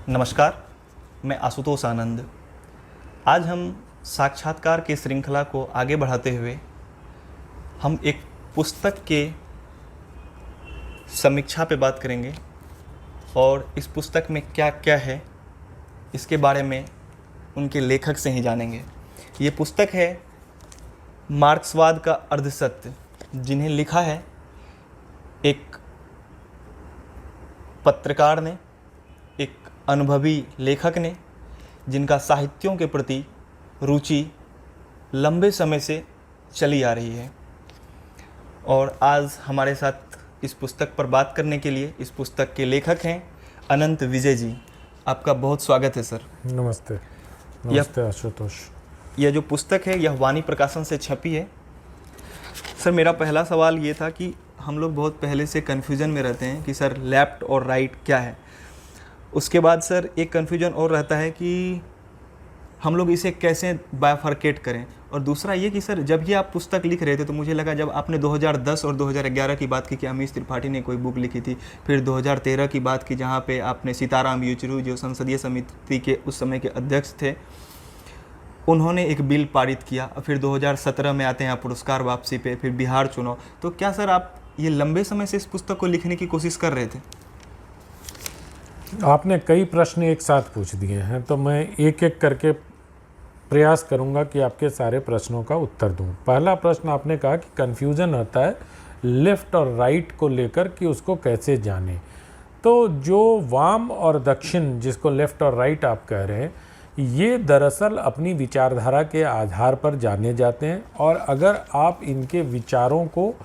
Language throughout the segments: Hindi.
नमस्कार, मैं आशुतोष आनंद। आज हम साक्षात्कार की श्रृंखला को आगे बढ़ाते हुए हम एक पुस्तक के समीक्षा पे बात करेंगे और इस पुस्तक में क्या क्या है इसके बारे में उनके लेखक से ही जानेंगे। ये पुस्तक है मार्क्सवाद का अर्धसत्य, जिन्हें लिखा है एक पत्रकार ने, एक अनुभवी लेखक ने, जिनका साहित्यों के प्रति रुचि लंबे समय से चली आ रही है। और आज हमारे साथ इस पुस्तक पर बात करने के लिए इस पुस्तक के लेखक हैं अनंत विजय जी। आपका बहुत स्वागत है सर। नमस्ते। नमस्ते आशुतोष। यह जो पुस्तक है यह वाणी प्रकाशन से छपी है। सर, मेरा पहला सवाल ये था कि हम लोग बहुत पहले से कन्फ्यूज़न में रहते हैं कि सर लेफ़्ट और राइट क्या है। उसके बाद सर एक कन्फ्यूजन और रहता है कि हम लोग इसे कैसे बायफर्केट करें। और दूसरा ये कि सर जब ये आप पुस्तक लिख रहे थे तो मुझे लगा, जब आपने 2010 और 2011 की बात की कि अमीश त्रिपाठी ने कोई बुक लिखी थी, फिर 2013 की बात की जहाँ पे आपने सीताराम येचुरी जो संसदीय समिति के उस समय के अध्यक्ष थे, उन्होंने एक बिल पारित किया। और फिर 2017 में आते हैं आप पुरस्कार वापसी पे, फिर बिहार चुनाव। तो क्या सर आप ये लंबे समय से इस पुस्तक को लिखने की कोशिश कर रहे थे? आपने कई प्रश्न एक साथ पूछ दिए हैं, तो मैं एक एक करके प्रयास करूंगा कि आपके सारे प्रश्नों का उत्तर दूं। पहला प्रश्न आपने कहा कि कन्फ्यूज़न होता है लेफ़्ट और राइट को लेकर कि उसको कैसे जाने। तो जो वाम और दक्षिण, जिसको लेफ़्ट और राइट आप कह रहे हैं, ये दरअसल अपनी विचारधारा के आधार पर जाने जाते हैं। और अगर आप इनके विचारों को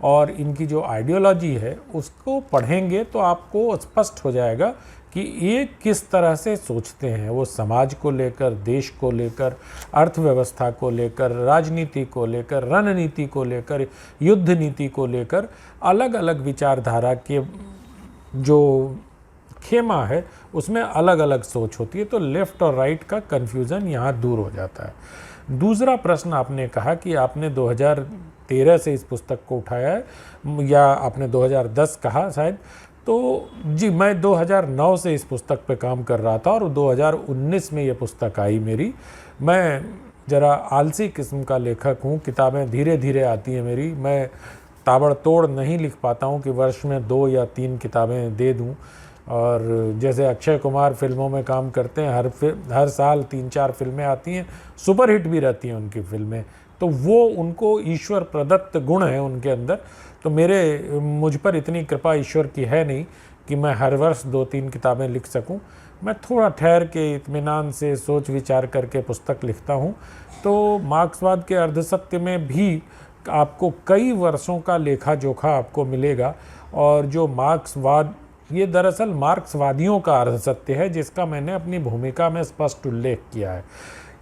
और इनकी जो आइडियोलॉजी है उसको पढ़ेंगे तो आपको स्पष्ट हो जाएगा कि ये किस तरह से सोचते हैं। वो समाज को लेकर, देश को लेकर, अर्थव्यवस्था को लेकर, राजनीति को लेकर, रणनीति को लेकर, युद्ध नीति को लेकर अलग अलग विचारधारा के जो खेमा है उसमें अलग अलग सोच होती है। तो लेफ़्ट और राइट का कन्फ्यूज़न यहाँ दूर हो जाता है। दूसरा प्रश्न आपने कहा कि आपने 2013 से इस पुस्तक को उठाया है, या आपने 2010 कहा शायद। तो जी, मैं 2009 से इस पुस्तक पे काम कर रहा था और 2019 में ये पुस्तक आई मेरी। मैं ज़रा आलसी किस्म का लेखक हूँ, किताबें धीरे धीरे आती हैं मेरी। मैं ताबड़तोड़ नहीं लिख पाता हूँ कि वर्ष में 2 या 3 किताबें दे दूँ। और जैसे अक्षय कुमार फिल्मों में काम करते हैं, हर साल 3-4 फिल्में आती हैं, सुपरहिट भी रहती हैं उनकी फिल्में। तो वो उनको ईश्वर प्रदत्त गुण है उनके अंदर। तो मुझ पर इतनी कृपा ईश्वर की है नहीं कि मैं हर वर्ष 2-3 किताबें लिख सकूं। मैं थोड़ा ठहर के इत्मीनान से सोच विचार करके पुस्तक लिखता हूं। तो मार्क्सवाद के अर्धसत्य में भी आपको कई वर्षों का लेखा जोखा आपको मिलेगा। और जो मार्क्सवाद, ये दरअसल मार्क्सवादियों का अर्धसत्य है, जिसका मैंने अपनी भूमिका में स्पष्ट उल्लेख किया है।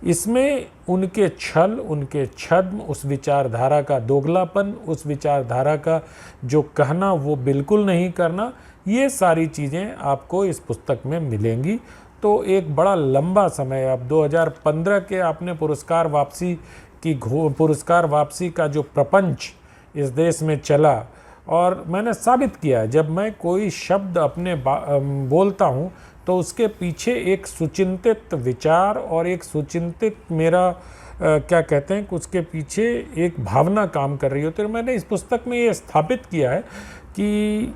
इसमें उनके छल, उनके छद्म, उस विचारधारा का दोगलापन, उस विचारधारा का जो कहना वो बिल्कुल नहीं करना, ये सारी चीज़ें आपको इस पुस्तक में मिलेंगी। तो एक बड़ा लंबा समय, अब 2015 के आपने पुरस्कार वापसी का जो प्रपंच इस देश में चला, और मैंने साबित किया है जब मैं कोई शब्द अपने बोलता हूँ तो उसके पीछे एक सुचिंतित विचार और एक सुचिंतित मेरा क्या कहते हैं, उसके पीछे एक भावना काम कर रही होती है। तो मैंने इस पुस्तक में ये स्थापित किया है कि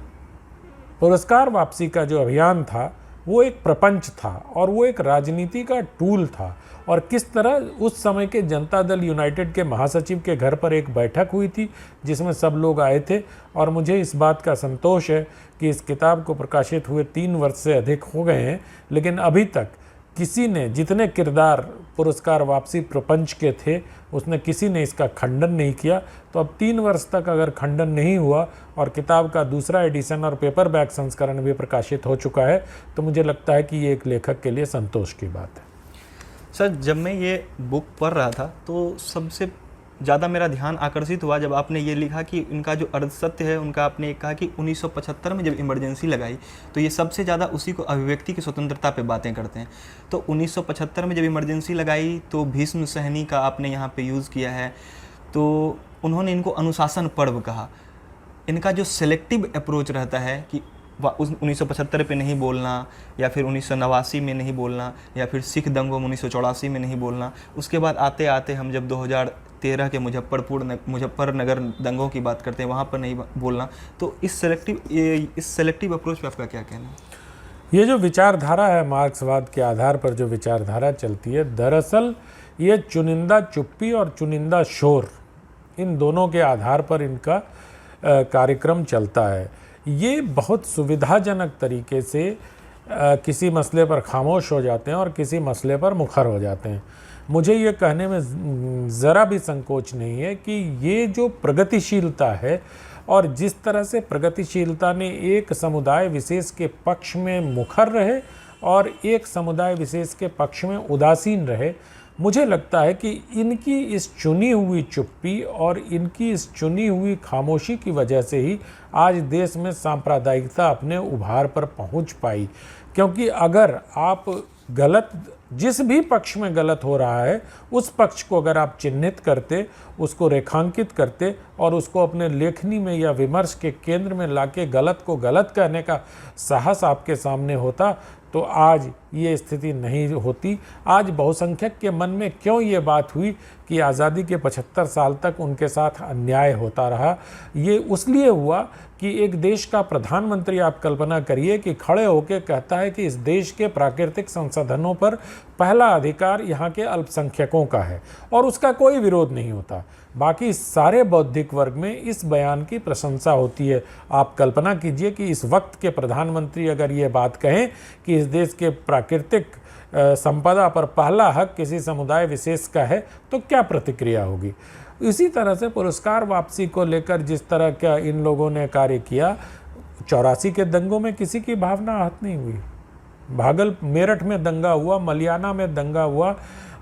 पुरस्कार वापसी का जो अभियान था वो एक प्रपंच था और वो एक राजनीति का टूल था। और किस तरह उस समय के जनता दल यूनाइटेड के महासचिव के घर पर एक बैठक हुई थी जिसमें सब लोग आए थे। और मुझे इस बात का संतोष है कि इस किताब को प्रकाशित हुए 3 वर्ष से अधिक हो गए हैं, लेकिन अभी तक किसी ने, जितने किरदार पुरस्कार वापसी प्रपंच के थे, उसने किसी ने इसका खंडन नहीं किया। तो अब 3 वर्ष तक अगर खंडन नहीं हुआ और किताब का दूसरा एडिशन और पेपरबैक संस्करण भी प्रकाशित हो चुका है, तो मुझे लगता है कि ये एक लेखक के लिए संतोष की बात है। सर, जब मैं ये बुक पढ़ रहा था तो सबसे ज़्यादा मेरा ध्यान आकर्षित हुआ जब आपने ये लिखा कि इनका जो अर्धसत्य है, उनका आपने कहा कि 1975 में जब इमरजेंसी लगाई तो ये सबसे ज़्यादा उसी को अभिव्यक्ति की स्वतंत्रता पे बातें करते हैं। तो 1975 में जब इमरजेंसी लगाई तो भीष्म सहनी का आपने यहाँ पे यूज़ किया है, तो उन्होंने इनको अनुशासन पर्व कहा। इनका जो सेलेक्टिव अप्रोच रहता है कि उस 1975 पे नहीं बोलना, या फिर 1989 में नहीं बोलना, या फिर सिख दंगों में 1984 में नहीं बोलना। उसके बाद आते आते हम जब 2013 के मुजफ्फरनगर दंगों की बात करते हैं, वहाँ पर नहीं बोलना। तो इस सेलेक्टिव अप्रोच पे आपका क्या कहना है? ये जो विचारधारा है, मार्क्सवाद के आधार पर जो विचारधारा चलती है, दरअसल ये चुनिंदा चुप्पी और चुनिंदा शोर, इन दोनों के आधार पर इनका कार्यक्रम चलता है। ये बहुत सुविधाजनक तरीके से किसी मसले पर खामोश हो जाते हैं और किसी मसले पर मुखर हो जाते हैं। मुझे ये कहने में ज़रा भी संकोच नहीं है कि ये जो प्रगतिशीलता है और जिस तरह से प्रगतिशीलता ने एक समुदाय विशेष के पक्ष में मुखर रहे और एक समुदाय विशेष के पक्ष में उदासीन रहे, मुझे लगता है कि इनकी इस चुनी हुई चुप्पी और इनकी इस चुनी हुई खामोशी की वजह से ही आज देश में सांप्रदायिकता अपने उभार पर पहुंच पाई। क्योंकि अगर आप जिस भी पक्ष में गलत हो रहा है, उस पक्ष को अगर आप चिन्हित करते, उसको रेखांकित करते और उसको अपने लेखनी में या विमर्श के केंद्र में लाके गलत को गलत कहने का साहस आपके सामने होता, तो आज ये स्थिति नहीं होती। आज बहुसंख्यक के मन में क्यों ये बात हुई कि आज़ादी के 75 साल तक उनके साथ अन्याय होता रहा? ये उसलिए हुआ कि एक देश का प्रधानमंत्री, आप कल्पना करिए, कि खड़े होकर कहता है कि इस देश के प्राकृतिक संसाधनों पर पहला अधिकार यहाँ के अल्पसंख्यकों का है और उसका कोई विरोध नहीं होता। बाकी सारे बौद्धिक वर्ग में इस बयान की प्रशंसा होती है। आप कल्पना कीजिए कि इस वक्त के प्रधानमंत्री अगर ये बात कहें कि इस देश के प्राकृतिक संपदा पर पहला हक किसी समुदाय विशेष का है, तो क्या प्रतिक्रिया होगी। इसी तरह से पुरस्कार वापसी को लेकर जिस तरह का इन लोगों ने कार्य किया, 84 के दंगों में किसी की भावना आहत नहीं हुई। मेरठ में दंगा हुआ, मलियाना में दंगा हुआ,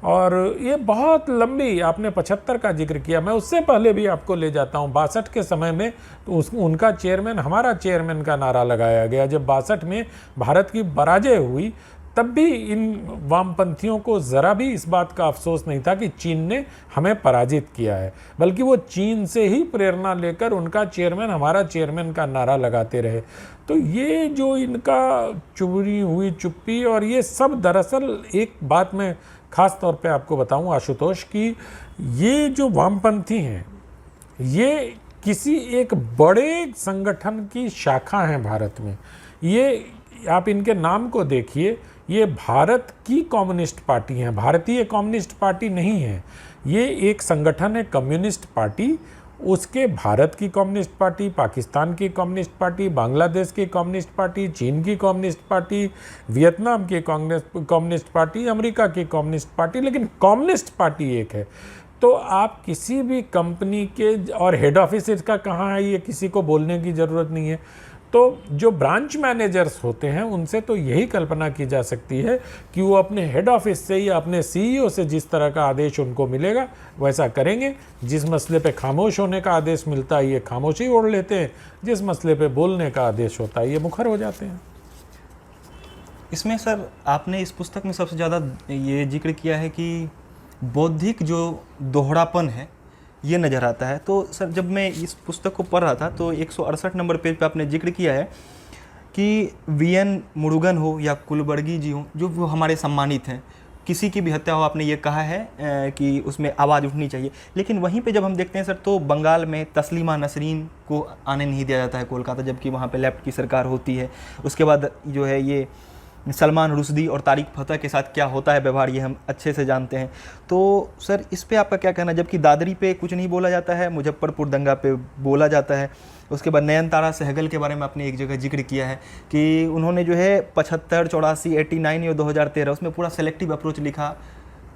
और ये बहुत लंबी, आपने 75 का जिक्र किया, मैं उससे पहले भी आपको ले जाता हूँ। 62 के समय में तो उनका चेयरमैन, हमारा चेयरमैन का नारा लगाया गया। जब 62 में भारत की पराजय हुई, तब भी इन वामपंथियों को ज़रा भी इस बात का अफसोस नहीं था कि चीन ने हमें पराजित किया है, बल्कि वो चीन से ही प्रेरणा लेकर उनका चेयरमैन, हमारा चेयरमैन का नारा लगाते रहे। तो ये जो इनका चुरी हुई चुप्पी और ये सब, दरअसल एक बात मैं खास तौर पे आपको बताऊं आशुतोष, कि ये जो वामपंथी हैं, ये किसी एक बड़े संगठन की शाखा हैं भारत में। ये आप इनके नाम को देखिए, ये भारत की कम्युनिस्ट पार्टी है, भारतीय कम्युनिस्ट पार्टी नहीं है। ये एक संगठन है, कम्युनिस्ट पार्टी। उसके भारत की कम्युनिस्ट पार्टी, पाकिस्तान की कम्युनिस्ट पार्टी, बांग्लादेश की कम्युनिस्ट पार्टी, चीन की कम्युनिस्ट पार्टी, वियतनाम की कम्युनिस्ट पार्टी, अमेरिका की कम्युनिस्ट पार्टी, लेकिन कम्युनिस्ट पार्टी एक है। तो आप किसी भी कंपनी के, और हेड ऑफिस इसका कहाँ है ये किसी को बोलने की ज़रूरत नहीं है। तो जो ब्रांच मैनेजर्स होते हैं, उनसे तो यही कल्पना की जा सकती है कि वो अपने हेड ऑफिस से या अपने सीईओ से जिस तरह का आदेश उनको मिलेगा वैसा करेंगे। जिस मसले पे खामोश होने का आदेश मिलता है, ये खामोशी ओढ़ लेते हैं। जिस मसले पे बोलने का आदेश होता है, ये मुखर हो जाते हैं। इसमें सर, आपने इस पुस्तक में सबसे ज़्यादा ये जिक्र किया है कि बौद्धिक जो दोहरापन है, ये नज़र आता है। तो सर, जब मैं इस पुस्तक को पढ़ रहा था तो 168 नंबर पेज पे आपने जिक्र किया है कि वीएन मुरुगन हो या कुलबर्गी जी हो, जो वो हमारे सम्मानित हैं, किसी की भी हत्या हो, आपने ये कहा है कि उसमें आवाज़ उठनी चाहिए। लेकिन वहीं पे जब हम देखते हैं सर, तो बंगाल में तस्लीमा नसरीन को आने नहीं दिया जाता है कोलकाता, जबकि वहाँ पे लेफ्ट की सरकार होती है। उसके बाद जो है ये सलमान रुश्दी और तारिक फतेह के साथ क्या होता है व्यवहार, ये हम अच्छे से जानते हैं। तो सर, इस पे आपका क्या कहना है? जबकि दादरी पे कुछ नहीं बोला जाता है, मुजफ्फरपुर दंगा पे बोला जाता है। उसके बाद नयनतारा सहगल के बारे में आपने एक जगह जिक्र किया है कि उन्होंने जो है 75, 84, 89 और 2013 उसमें पूरा सेलेक्टिव अप्रोच लिखा।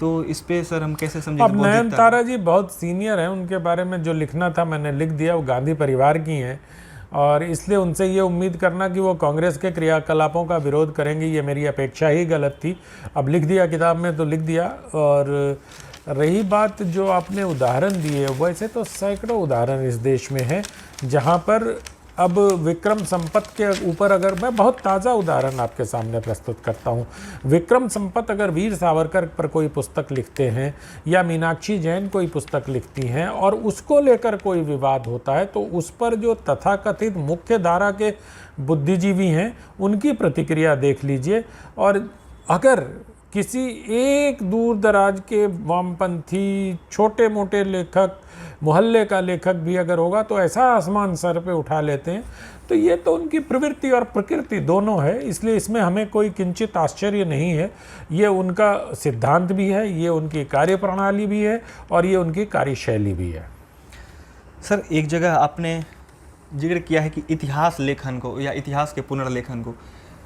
तो इस पे सर हम कैसे समझें? अब नयनतारा जी बहुत सीनियर हैं, उनके बारे में जो लिखना था मैंने लिख दिया। वो गांधी परिवार की हैं और इसलिए उनसे ये उम्मीद करना कि वो कांग्रेस के क्रियाकलापों का विरोध करेंगी, ये मेरी अपेक्षा ही गलत थी। अब लिख दिया किताब में तो लिख दिया। और रही बात जो आपने उदाहरण दिए, वैसे तो सैकड़ों उदाहरण इस देश में हैं जहाँ पर अब विक्रम संपत के ऊपर अगर मैं बहुत ताज़ा उदाहरण आपके सामने प्रस्तुत करता हूँ, विक्रम संपत अगर वीर सावरकर पर कोई पुस्तक लिखते हैं या मीनाक्षी जैन कोई पुस्तक लिखती हैं और उसको लेकर कोई विवाद होता है, तो उस पर जो तथाकथित मुख्य धारा के बुद्धिजीवी हैं उनकी प्रतिक्रिया देख लीजिए। और अगर किसी एक दूर दराज के वामपंथी छोटे मोटे लेखक, मोहल्ले का लेखक भी अगर होगा तो ऐसा आसमान सर पे उठा लेते हैं। तो ये तो उनकी प्रवृत्ति और प्रकृति दोनों है, इसलिए इसमें हमें कोई किंचित आश्चर्य नहीं है। ये उनका सिद्धांत भी है, ये उनकी कार्यप्रणाली भी है और ये उनकी कार्यशैली भी है। सर एक जगह आपने जिक्र किया है कि इतिहास लेखन को या इतिहास के पुनर्लेखन को।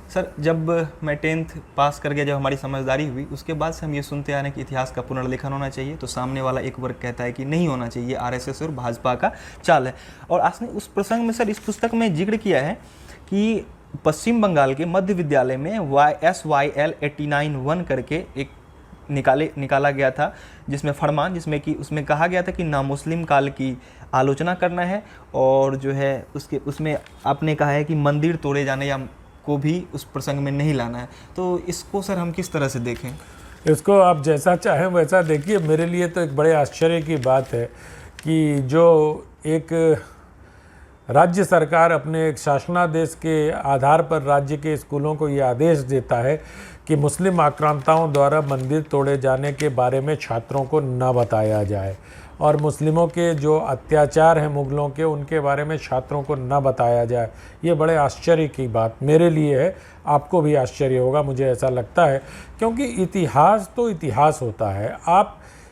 सर जब मैं 10th पास कर गया, जब हमारी समझदारी हुई, उसके बाद से हम ये सुनते आ रहे हैं कि इतिहास का पुनर्लेखन होना चाहिए, तो सामने वाला एक वर्ग कहता है कि नहीं होना चाहिए, आरएसएस और भाजपा का चाल है। और आपने उस प्रसंग में सर इस पुस्तक में जिक्र किया है कि पश्चिम बंगाल के मध्य विद्यालय में SYL 89-1 करके एक निकाला गया था, जिसमें फरमान, जिसमें कि उसमें कहा गया था कि नामुस्लिम काल की आलोचना करना है और जो है उसमें आपने कहा है कि मंदिर तोड़े जाने या को भी उस प्रसंग में नहीं लाना है। तो इसको सर हम किस तरह से देखें? इसको आप जैसा चाहें वैसा देखिए। मेरे लिए तो एक बड़े आश्चर्य की बात है कि जो एक राज्य सरकार अपने एक शासनादेश के आधार पर राज्य के स्कूलों को ये आदेश देता है कि मुस्लिम आक्रांताओं द्वारा मंदिर तोड़े जाने के बारे में छात्रों को न बताया जाए और मुस्लिमों के जो अत्याचार हैं मुग़लों के, उनके बारे में छात्रों को न बताया जाए। ये बड़े आश्चर्य की बात मेरे लिए है, आपको भी आश्चर्य होगा, मुझे ऐसा लगता है, क्योंकि इतिहास तो इतिहास होता है।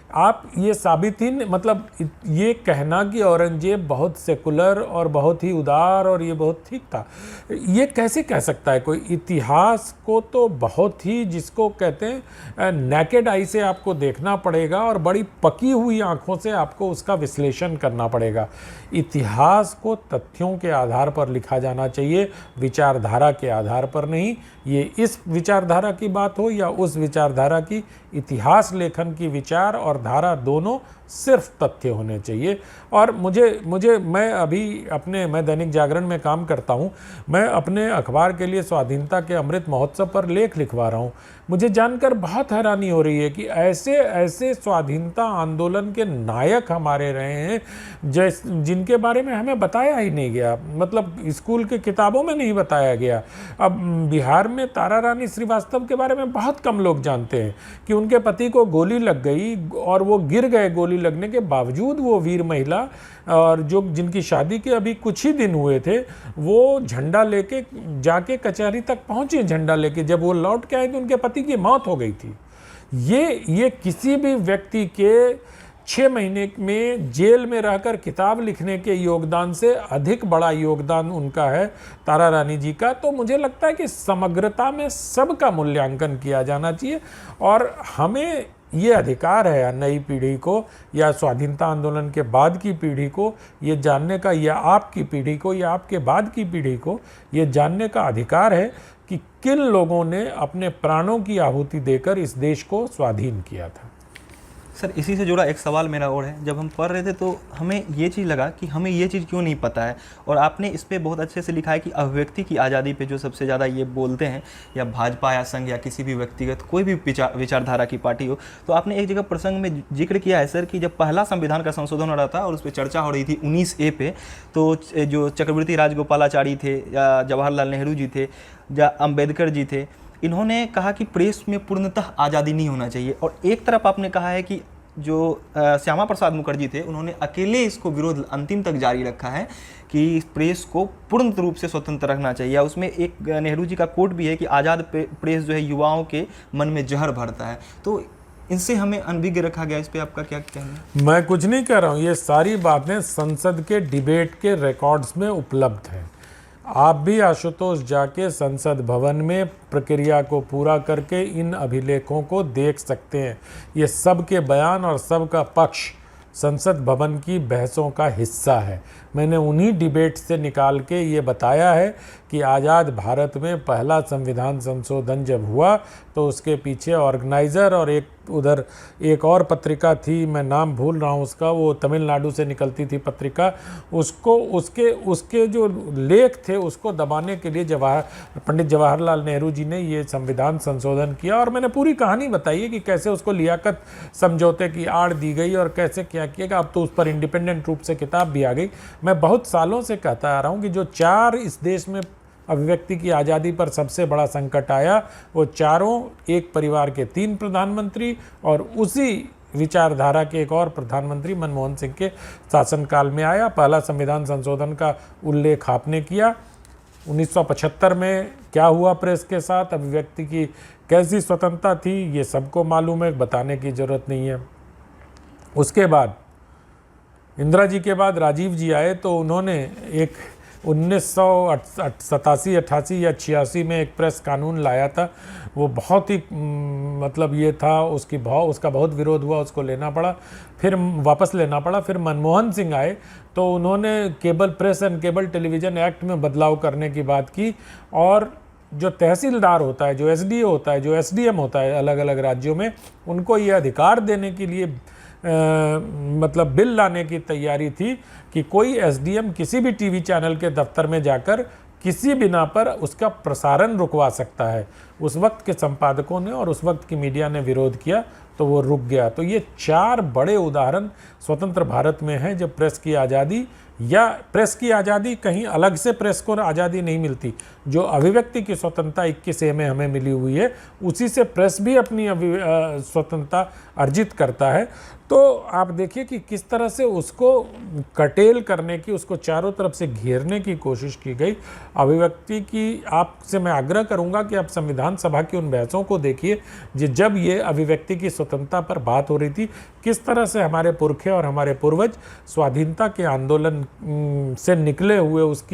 आप ये साबित ही मतलब ये कहना कि औरंगजेब बहुत सेकुलर और बहुत ही उदार और ये बहुत ठीक था, ये कैसे कह सकता है कोई? इतिहास को तो बहुत ही, जिसको कहते हैं नेकेड आई से आपको देखना पड़ेगा और बड़ी पकी हुई आंखों से आपको उसका विश्लेषण करना पड़ेगा। इतिहास को तथ्यों के आधार पर लिखा जाना चाहिए, विचारधारा के आधार पर नहीं। ये इस विचारधारा की बात हो या उस विचारधारा की, इतिहास लेखन की विचार और धारा दोनों सिर्फ तथ्य होने चाहिए। और मैं दैनिक जागरण में काम करता हूँ, मैं अपने अखबार के लिए स्वाधीनता के अमृत महोत्सव पर लेख लिखवा रहा हूँ। मुझे जानकर बहुत हैरानी हो रही है कि ऐसे ऐसे स्वाधीनता आंदोलन के नायक हमारे रहे हैं जिनके बारे में हमें बताया ही नहीं गया, मतलब स्कूल के किताबों में नहीं बताया गया। अब बिहार में तारा रानी श्रीवास्तव के बारे में बहुत कम लोग जानते हैं कि उनके पति को गोली लग गई और वो गिर गए, गोली लगने के बावजूद वो वीर महिला, और जिनकी शादी के अभी कुछ ही दिन हुए थे, वो झंडा लेके जाके कचहरी तक पहुंचे झंडा लेके। जब वो लौट के आए तो उनके पति की मौत हो गई थी। ये किसी भी व्यक्ति के 6 महीने में जेल में रहकर किताब लिखने के योगदान से अधिक बड़ा योगदान उनका है, तारा रानी जी का। तो मुझे लगता है कि समग्रता में सबका मूल्यांकन किया जाना चाहिए और हमें ये अधिकार है नई पीढ़ी को या स्वाधीनता आंदोलन के बाद की पीढ़ी को ये जानने का, या आपकी पीढ़ी को या आपके बाद की पीढ़ी को ये जानने का अधिकार है कि किन लोगों ने अपने प्राणों की आहुति देकर इस देश को स्वाधीन किया था। सर इसी से जुड़ा एक सवाल मेरा और है, जब हम पढ़ रहे थे तो हमें ये चीज़ लगा कि हमें ये चीज़ क्यों नहीं पता है, और आपने इस पे बहुत अच्छे से लिखा है कि अभिव्यक्ति की आज़ादी पे जो सबसे ज़्यादा ये बोलते हैं, या भाजपा या संघ या किसी भी व्यक्तिगत कोई भी विचारधारा की पार्टी हो, तो आपने एक जगह प्रसंग में जिक्र किया है सर कि जब पहला संविधान का संशोधन हो रहा था और उस पर चर्चा हो रही थी 19A पे, तो जो चक्रवर्ती राजगोपालाचारी थे या जवाहरलाल नेहरू जी थे या अम्बेडकर जी थे, इन्होंने कहा कि प्रेस में पूर्णतः आज़ादी नहीं होना चाहिए। और एक तरफ आपने कहा है कि जो श्यामा प्रसाद मुखर्जी थे, उन्होंने अकेले इसको विरोध अंतिम तक जारी रखा है कि प्रेस को पूर्ण रूप से स्वतंत्र रखना चाहिए। उसमें एक नेहरू जी का कोट भी है कि आज़ाद प्रेस जो है युवाओं के मन में जहर भरता है। तो इनसे हमें अनभिज्ञ रखा गया, इस पर आपका क्या कहना है? मैं कुछ नहीं कह रहा हूँ, ये सारी बातें संसद के डिबेट के रिकॉर्ड्स में उपलब्ध हैं। आप भी आशुतोष जाके संसद भवन में प्रक्रिया को पूरा करके इन अभिलेखों को देख सकते हैं। ये सब के बयान और सब का पक्ष संसद भवन की बहसों का हिस्सा है। मैंने उन्हीं डिबेट से निकाल के ये बताया है कि आज़ाद भारत में पहला संविधान संशोधन जब हुआ तो उसके पीछे ऑर्गेनाइज़र और उधर एक और पत्रिका थी, मैं नाम भूल रहा हूँ उसका, वो तमिलनाडु से निकलती थी पत्रिका, उसको उसके जो लेख थे उसको दबाने के लिए पंडित जवाहरलाल नेहरू जी ने ये संविधान संशोधन किया। और मैंने पूरी कहानी बताई है कि कैसे उसको लियाकत समझौते की आड़ दी गई और कैसे क्या किया। अब तो उस पर इंडिपेंडेंट रूप से किताब भी आ गई। मैं बहुत सालों से कहता आ रहा हूँ कि जो 4 इस देश में अभिव्यक्ति की आज़ादी पर सबसे बड़ा संकट आया, वो चारों एक परिवार के 3 प्रधानमंत्री और उसी विचारधारा के एक और प्रधानमंत्री मनमोहन सिंह के शासनकाल में आया। पहला संविधान संशोधन का उल्लेख आपने किया। 1975 में क्या हुआ प्रेस के साथ, अभिव्यक्ति की कैसी स्वतंत्रता थी, ये सबको मालूम है, बताने की जरूरत नहीं है। उसके बाद इंदिरा जी के बाद राजीव जी आए तो उन्होंने एक 1987-88 या 86 में एक प्रेस कानून लाया था। वो बहुत ही मतलब ये था, उसका बहुत विरोध हुआ, उसको लेना पड़ा, फिर वापस लेना पड़ा। फिर मनमोहन सिंह आए तो उन्होंने cable press and cable television act में बदलाव करने की बात की और जो तहसीलदार होता है, जो एसडीओ होता है, जो एसडीएम होता है अलग अलग राज्यों में, उनको ये अधिकार देने के लिए मतलब बिल लाने की तैयारी थी कि कोई एसडीएम किसी भी टीवी चैनल के दफ्तर में जाकर किसी बिना पर उसका प्रसारण रुकवा सकता है। उस वक्त के संपादकों ने और उस वक्त की मीडिया ने विरोध किया तो वो रुक गया। तो ये 4 बड़े उदाहरण स्वतंत्र भारत में हैं जब प्रेस की आज़ादी, या प्रेस की आज़ादी कहीं अलग से प्रेस को आज़ादी नहीं मिलती, जो अभिव्यक्ति की स्वतंत्रता 21A में हमें मिली हुई है उसी से प्रेस भी अपनी स्वतंत्रता अर्जित करता है। तो आप देखिए कि किस तरह से उसको कटेल करने की, उसको चारों तरफ से घेरने की कोशिश की गई। अभिव्यक्ति की आपसे मैं आग्रह करूंगा कि आप संविधान सभा की उन बहसों को देखिए जब ये अभिव्यक्ति की स्वतंत्रता पर बात हो रही थी, किस तरह से हमारे पुरखे और हमारे पूर्वज स्वाधीनता के आंदोलन से निकले हुए, उस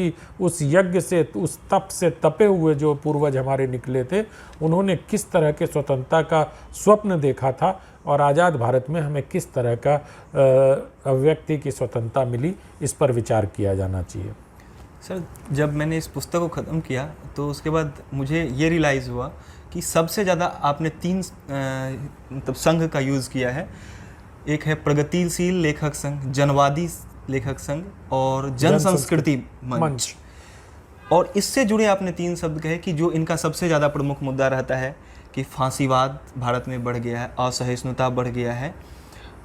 यज्ञ से, उस तप से तपे हुए जो पूर्वज हमारे निकले थे, उन्होंने किस तरह के स्वतंत्रता का स्वप्न देखा था और आज़ाद भारत में हमें किस तरह का अभिव्यक्ति की स्वतंत्रता मिली, इस पर विचार किया जाना चाहिए। सर, जब मैंने इस पुस्तक को ख़त्म किया तो उसके बाद मुझे ये रियलाइज़ हुआ कि सबसे ज़्यादा आपने 3 मतलब संघ का यूज़ किया है। एक है प्रगतिशील लेखक संघ, जनवादी लेखक संघ और जन संस्कृति मंच। और इससे जुड़े आपने 3 शब्द कहे कि जो इनका सबसे ज़्यादा प्रमुख मुद्दा रहता है कि फांसीवाद भारत में बढ़ गया है, असहिष्णुता बढ़ गया है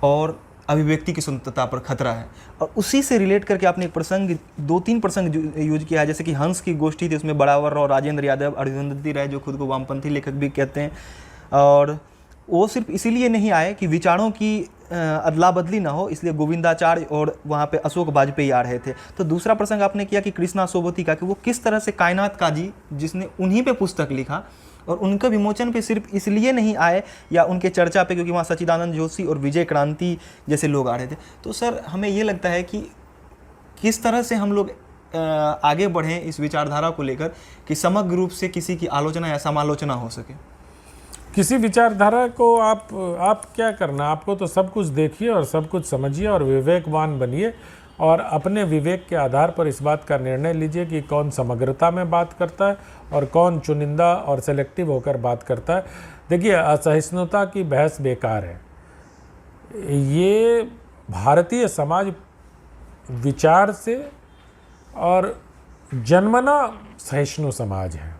और अभिव्यक्ति की स्वतंत्रता पर खतरा है। और उसी से रिलेट करके आपने एक प्रसंग, 2-3 प्रसंग यूज किया है, जैसे कि हंस की गोष्ठी थी, उसमें बड़ावर राव, राजेंद्र यादव, अरुंधति राय जो खुद को वामपंथी लेखक भी कहते हैं, और वो सिर्फ इसीलिए नहीं आए कि विचारों की अदला बदली ना हो, इसलिए गोविंदाचार्य और वहाँ पे अशोक वाजपेयी आ रहे थे। तो दूसरा प्रसंग आपने किया कि कृष्णा सोबती का, कि वो किस तरह से कायनात काजी, जिसने उन्हीं पे पुस्तक लिखा और उनका विमोचन पे सिर्फ इसलिए नहीं आए या उनके चर्चा पे क्योंकि वहाँ सच्चिदानंद जोशी और विजय क्रांति जैसे लोग आ रहे थे। तो सर, हमें ये लगता है कि किस तरह से हम लोग आगे बढ़ें इस विचारधारा को लेकर कि समग्र रूप से किसी की आलोचना या समालोचना हो सके। किसी विचारधारा को आप क्या करना, आपको तो सब कुछ देखिए और सब कुछ समझिए और विवेकवान बनिए और अपने विवेक के आधार पर इस बात का निर्णय लीजिए कि कौन समग्रता में बात करता है और कौन चुनिंदा और सेलेक्टिव होकर बात करता है। देखिए, असहिष्णुता की बहस बेकार है। ये भारतीय समाज विचार से और जन्मना सहिष्णु समाज है।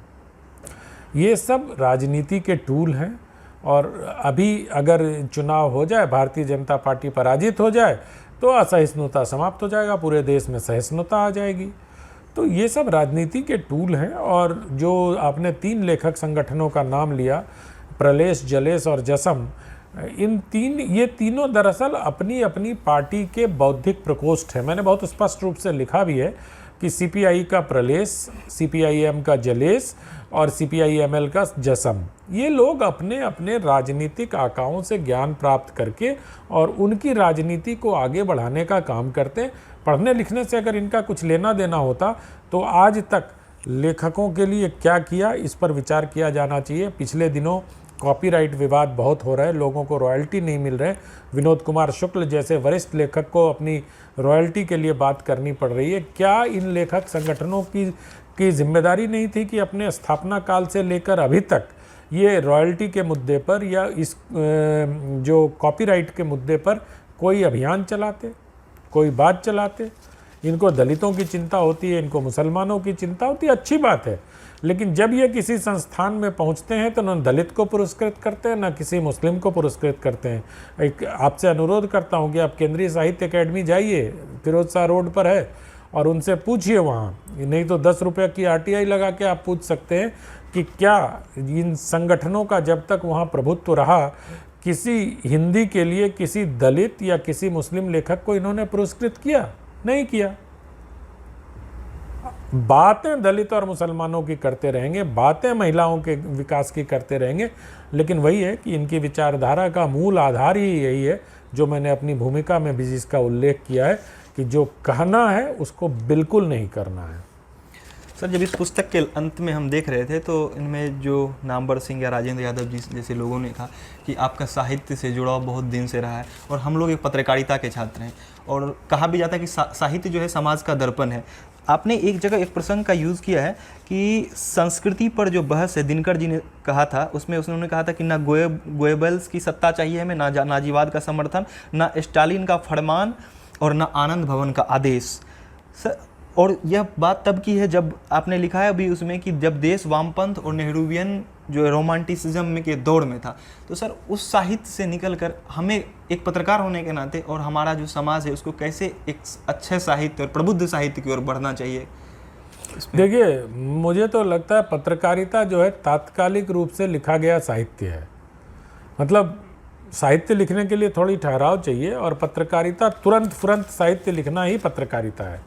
ये सब राजनीति के टूल हैं और अभी अगर चुनाव हो जाए, भारतीय जनता पार्टी पराजित हो जाए तो असहिष्णुता समाप्त हो जाएगा, पूरे देश में सहिष्णुता आ जाएगी। तो ये सब राजनीति के टूल हैं। और जो आपने 3 लेखक संगठनों का नाम लिया, प्रलेश, जलेश और जसम, ये तीनों दरअसल अपनी अपनी पार्टी के बौद्धिक प्रकोष्ठ हैं। मैंने बहुत स्पष्ट रूप से लिखा भी है कि सीपीआई का प्रलेश, सीपीआईएम का जलेश और सीपीआईएमएल का जसम, ये लोग अपने अपने राजनीतिक आकाओं से ज्ञान प्राप्त करके और उनकी राजनीति को आगे बढ़ाने का काम करते हैं। पढ़ने लिखने से अगर इनका कुछ लेना देना होता तो आज तक लेखकों के लिए क्या किया, इस पर विचार किया जाना चाहिए। पिछले दिनों कॉपीराइट विवाद बहुत हो रहा है, लोगों को रॉयल्टी नहीं मिल रहे। विनोद कुमार शुक्ल जैसे वरिष्ठ लेखक को अपनी रॉयल्टी के लिए बात करनी पड़ रही है। क्या इन लेखक संगठनों की जिम्मेदारी नहीं थी कि अपने स्थापना काल से लेकर अभी तक ये रॉयल्टी के मुद्दे पर या इस जो कॉपीराइट के मुद्दे पर कोई अभियान चलाते, कोई बात चलाते? इनको दलितों की चिंता होती है, इनको मुसलमानों की चिंता होती है, अच्छी बात है, लेकिन जब ये किसी संस्थान में पहुंचते हैं तो न दलित को पुरस्कृत करते हैं, न किसी मुस्लिम को पुरस्कृत करते हैं। एक आपसे अनुरोध करता हूं कि आप केंद्रीय साहित्य अकेडमी जाइए, फिरोज शाह रोड पर है, और उनसे पूछिए वहाँ, नहीं तो 10 रुपये की RTI लगा के आप पूछ सकते हैं कि क्या इन संगठनों का जब तक वहाँ प्रभुत्व रहा, किसी हिंदी के लिए किसी दलित या किसी मुस्लिम लेखक को इन्होंने पुरस्कृत किया? नहीं किया। बातें दलित और मुसलमानों की करते रहेंगे, बातें महिलाओं के विकास की करते रहेंगे, लेकिन वही है कि इनकी विचारधारा का मूल आधार ही यही है, जो मैंने अपनी भूमिका में भी जिसका उल्लेख किया है, कि जो कहना है उसको बिल्कुल नहीं करना है। सर, जब इस पुस्तक के अंत में हम देख रहे थे तो इनमें जो नामवर सिंह या राजेंद्र यादव जी जैसे लोगों ने कहा कि आपका साहित्य से जुड़ाव बहुत दिन से रहा है और हम लोग एक पत्रकारिता के छात्र हैं, और कहा भी जाता है कि साहित्य जो है समाज का दर्पण है। आपने एक जगह एक प्रसंग का यूज़ किया है कि संस्कृति पर जो बहस है, दिनकर जी ने कहा था, उसमें उन्होंने कहा था कि ना गोएबल्स की सत्ता चाहिए हमें, ना नाजीवाद का समर्थन, ना स्टालिन का फरमान और ना आनंद भवन का आदेश। सर, और यह बात तब की है जब आपने लिखा है अभी उसमें कि जब देश वामपंथ और नेहरूवियन जो रोमांटिसिज्म में के दौर में था। तो सर, उस साहित्य से निकलकर हमें एक पत्रकार होने के नाते और हमारा जो समाज है उसको कैसे एक अच्छे साहित्य और प्रबुद्ध साहित्य की ओर बढ़ना चाहिए? देखिए, मुझे तो लगता है पत्रकारिता जो है तात्कालिक रूप से लिखा गया साहित्य है। मतलब साहित्य लिखने के लिए थोड़ी ठहराव चाहिए, और पत्रकारिता तुरंत साहित्य लिखना ही पत्रकारिता है।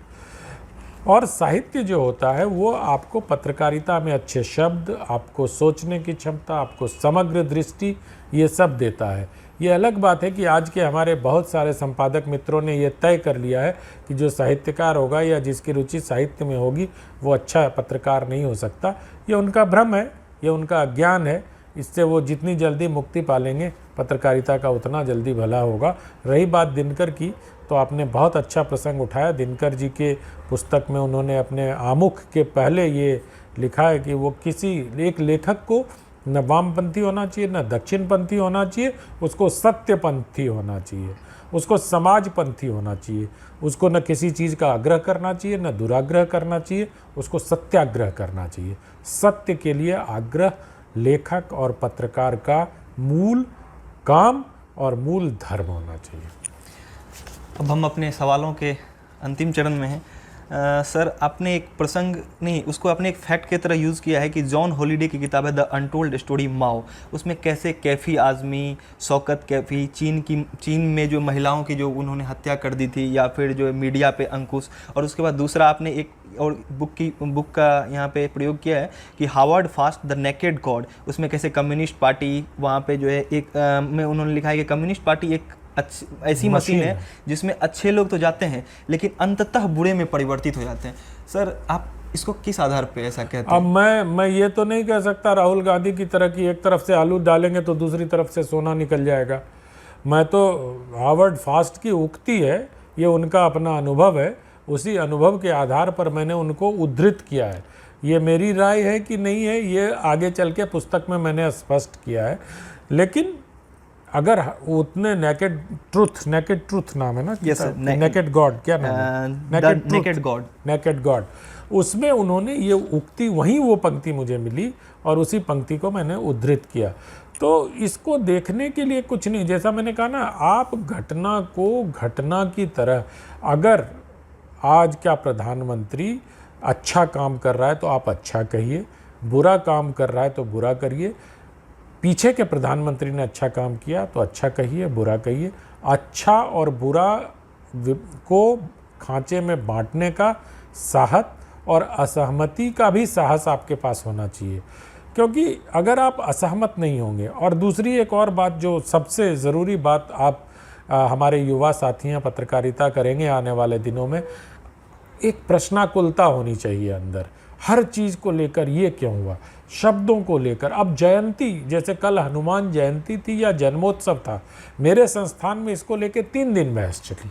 और साहित्य जो होता है वो आपको पत्रकारिता में अच्छे शब्द, आपको सोचने की क्षमता, आपको समग्र दृष्टि, ये सब देता है। ये अलग बात है कि आज के हमारे बहुत सारे संपादक मित्रों ने ये तय कर लिया है कि जो साहित्यकार होगा या जिसकी रुचि साहित्य में होगी वो अच्छा पत्रकार नहीं हो सकता। ये उनका भ्रम है, ये उनका अज्ञान है। इससे वो जितनी जल्दी मुक्ति पालेंगे पत्रकारिता का उतना जल्दी भला होगा। रही बात दिनकर की, तो आपने बहुत अच्छा प्रसंग उठाया। दिनकर जी के पुस्तक में उन्होंने अपने आमुख के पहले ये लिखा है कि वो किसी एक लेखक को न वामपंथी होना चाहिए, न दक्षिणपंथी होना चाहिए, उसको सत्यपंथी होना चाहिए, उसको समाजपंथी होना चाहिए, उसको न किसी चीज़ का आग्रह करना चाहिए, न दुराग्रह करना चाहिए, उसको सत्याग्रह करना चाहिए। सत्य के लिए आग्रह लेखक और पत्रकार का मूल काम और मूल धर्म होना चाहिए। अब हम अपने सवालों के अंतिम चरण में हैं। सर, आपने एक प्रसंग नहीं, उसको आपने एक फैक्ट की तरह यूज़ किया है कि जॉन हॉलिडे की किताब है द अनटोल्ड स्टोरी माओ, उसमें कैसे कैफ़ी आज़मी, शौकत कैफ़ी, चीन में जो महिलाओं की जो उन्होंने हत्या कर दी थी, या फिर जो मीडिया पे अंकुश, और उसके बाद दूसरा आपने एक और बुक का यहाँ पे प्रयोग किया है कि Howard Fast the Naked God, उसमें कैसे कम्युनिस्ट पार्टी वहाँ पे जो है एक में उन्होंने लिखा है कि कम्युनिस्ट पार्टी एक ऐसी मशीन है जिसमें अच्छे लोग तो जाते हैं लेकिन अंततः बुरे में परिवर्तित हो जाते हैं। सर, आप इसको किस आधार पे ऐसा कहते हैं? अब मैं ये तो नहीं कह सकता राहुल गांधी की तरह कि एक तरफ से आलू डालेंगे तो दूसरी तरफ से सोना निकल जाएगा। मैं तो हावर्ड फास्ट की उक्ति है, ये उनका अपना अनुभव है, उसी अनुभव के आधार पर मैंने उनको उद्धृत किया है। ये मेरी राय है कि नहीं है, ये आगे चल के पुस्तक में मैंने स्पष्ट किया है। लेकिन अगर उतने नेकेड ट्रूथ नाम है ना, नेकेड गॉड, क्या नाम है? नेकेड गॉड, उसमें उन्होंने ये उक्ति, वहीं वो पंक्ति मुझे मिली और उसी पंक्ति को मैंने उद्धृत किया। तो इसको देखने के लिए कुछ नहीं, जैसा मैंने कहा ना, आप घटना को घटना की तरह, अगर आज का प्रधानमंत्री अच्छा काम कर रहा है तो आप अच्छा कहिए, बुरा काम कर रहा है तो बुरा करिए। पीछे के प्रधानमंत्री ने अच्छा काम किया तो अच्छा कहिए, बुरा कहिए। अच्छा और बुरा को खांचे में बांटने का साहस और असहमति का भी साहस आपके पास होना चाहिए, क्योंकि अगर आप असहमत नहीं होंगे। और दूसरी एक और बात, जो सबसे ज़रूरी बात आप हमारे युवा साथियाँ पत्रकारिता करेंगे आने वाले दिनों में, एक प्रश्नाकुलता होनी चाहिए अंदर। हर चीज़ को लेकर ये क्यों हुआ, शब्दों को लेकर। अब जयंती, जैसे कल हनुमान जयंती थी या जन्मोत्सव था, मेरे संस्थान में इसको लेकर 3 दिन बहस चली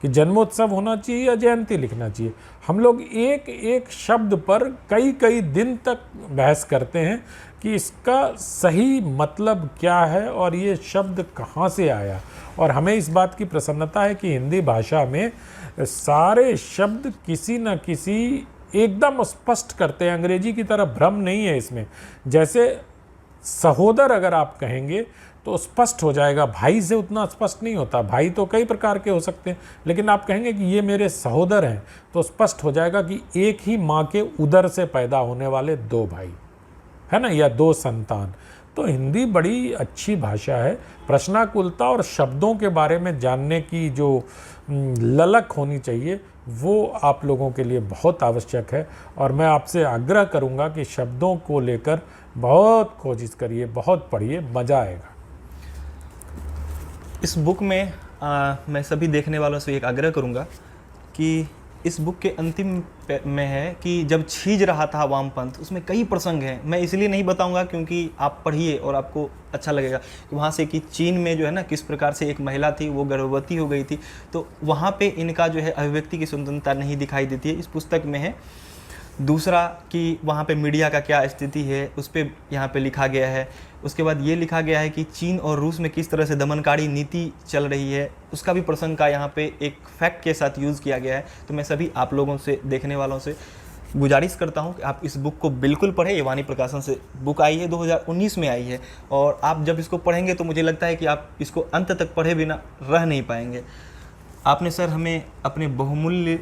कि जन्मोत्सव होना चाहिए या जयंती लिखना चाहिए। हम लोग एक एक शब्द पर कई कई दिन तक बहस करते हैं कि इसका सही मतलब क्या है और ये शब्द कहाँ से आया। और हमें इस बात की प्रसन्नता है कि हिंदी भाषा में सारे शब्द किसी न किसी एकदम स्पष्ट करते हैं। अंग्रेजी की तरह भ्रम नहीं है इसमें। जैसे सहोदर अगर आप कहेंगे तो स्पष्ट हो जाएगा, भाई से उतना स्पष्ट नहीं होता। भाई तो कई प्रकार के हो सकते हैं, लेकिन आप कहेंगे कि ये मेरे सहोदर हैं तो स्पष्ट हो जाएगा कि एक ही माँ के उदर से पैदा होने वाले 2 भाई, है ना, या 2 संतान। तो हिंदी बड़ी अच्छी भाषा है। प्रश्नाकुलता और शब्दों के बारे में जानने की जो ललक होनी चाहिए वो आप लोगों के लिए बहुत आवश्यक है। और मैं आपसे आग्रह करूंगा कि शब्दों को लेकर बहुत खोज करिए, बहुत पढ़िए, मज़ा आएगा। इस बुक में मैं सभी देखने वालों से एक आग्रह करूंगा कि इस बुक के अंतिम में है कि जब छीज रहा था वामपंथ, उसमें कई प्रसंग हैं। मैं इसलिए नहीं बताऊंगा क्योंकि आप पढ़िए और आपको अच्छा लगेगा कि वहाँ से कि चीन में जो है ना किस प्रकार से एक महिला थी, वो गर्भवती हो गई थी, तो वहाँ पे इनका जो है अभिव्यक्ति की स्वतंत्रता नहीं दिखाई देती है, इस पुस्तक में है। दूसरा कि वहाँ पे मीडिया का क्या स्थिति है, उस पर यहाँ पे लिखा गया है। उसके बाद ये लिखा गया है कि चीन और रूस में किस तरह से दमनकारी नीति चल रही है, उसका भी प्रसंग का यहाँ पे एक फैक्ट के साथ यूज़ किया गया है। तो मैं सभी आप लोगों से, देखने वालों से गुजारिश करता हूँ कि आप इस बुक को बिल्कुल पढ़ें। ये वाणी प्रकाशन से बुक आई है, 2019 में आई है, और आप जब इसको पढ़ेंगे तो मुझे लगता है कि आप इसको अंत तक पढ़े बिना रह नहीं पाएंगे। आपने सर हमें अपने बहुमूल्य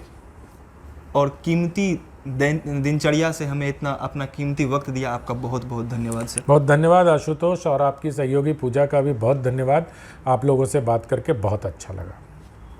और कीमती दिनचर्या से हमें इतना अपना कीमती वक्त दिया, आपका बहुत बहुत धन्यवाद सर। बहुत धन्यवाद आशुतोष, और आपकी सहयोगी पूजा का भी बहुत धन्यवाद। आप लोगों से बात करके बहुत अच्छा लगा।